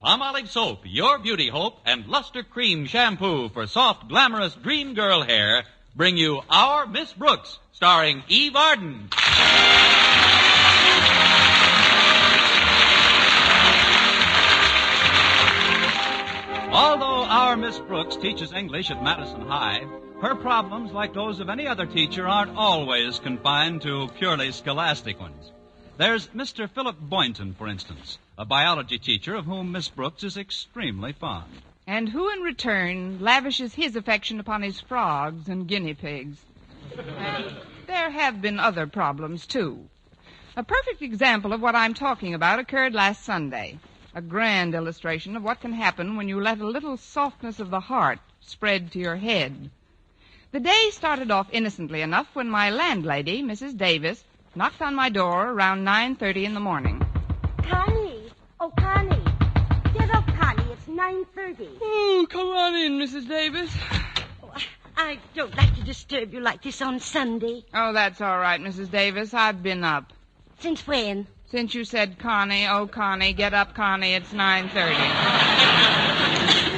Palmolive Soap, your beauty hope, and Luster Cream Shampoo for soft, glamorous dream girl hair bring you Our Miss Brooks, starring Eve Arden. Although our Miss Brooks teaches English at Madison High, her problems, like those of any other teacher, aren't always confined to purely scholastic ones. There's Mr. Philip Boyington, for instance, a biology teacher of whom Miss Brooks is extremely fond. And who, in return, lavishes his affection upon his frogs and guinea pigs. There have been other problems, too. A perfect example of what I'm talking about occurred last Sunday. A grand illustration of what can happen when you let a little softness of the heart spread to your head. The day started off innocently enough when my landlady, Mrs. Davis, knocked on my door around 9:30 in the morning. Connie! Oh, Connie! Get up, Connie. It's 9:30. Oh, come on in, Mrs. Davis. Oh, I don't like to disturb you like this on Sunday. Oh, that's all right, Mrs. Davis. I've been up. Since when? Since you said, Connie, oh, Connie, get up, Connie, it's 9:30.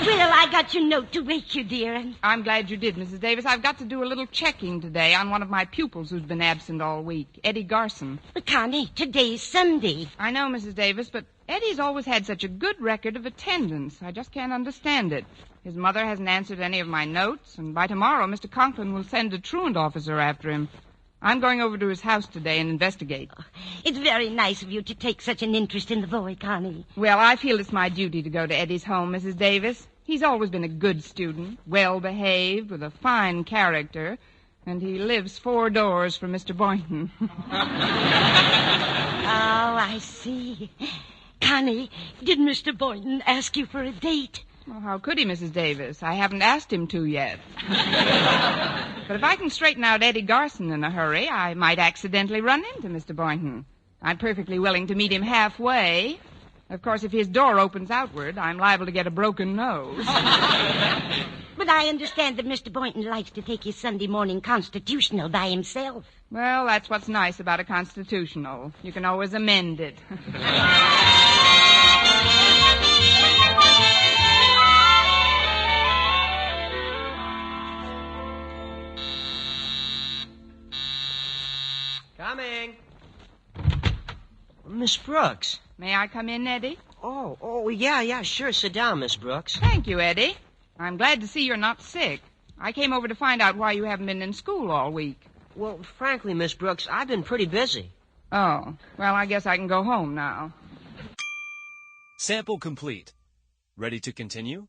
Well, I got your note to wake you, dear. And I'm glad you did, Mrs. Davis. I've got to do a little checking today on one of my pupils who's been absent all week, Eddie Garson. But, Connie, today's Sunday. I know, Mrs. Davis, but Eddie's always had such a good record of attendance. I just can't understand it. His mother hasn't answered any of my notes, and by tomorrow Mr. Conklin will send a truant officer after him. I'm going over to his house today and investigate. Oh, it's very nice of you to take such an interest in the boy, Connie. Well, I feel it's my duty to go to Eddie's home, Mrs. Davis. He's always been a good student, well-behaved, with a fine character, and he lives 4 doors from Mr. Boyington. Oh, I see. Connie, did Mr. Boynton ask you for a date? Well, how could he, Mrs. Davis? I haven't asked him to yet. But if I can straighten out Eddie Garson in a hurry, I might accidentally run into Mr. Boynton. I'm perfectly willing to meet him halfway. Of course, if his door opens outward, I'm liable to get a broken nose. But I understand that Mr. Boynton likes to take his Sunday morning constitutional by himself. Well, that's what's nice about a constitutional. You can always amend it. Coming. Miss Brooks. May I come in, Eddie? Oh, yeah, sure. Sit down, Miss Brooks. Thank you, Eddie. I'm glad to see you're not sick. I came over to find out why you haven't been in school all week. Well, frankly, Miss Brooks, I've been pretty busy. Oh, well, I guess I can go home now. Sample complete. Ready to continue?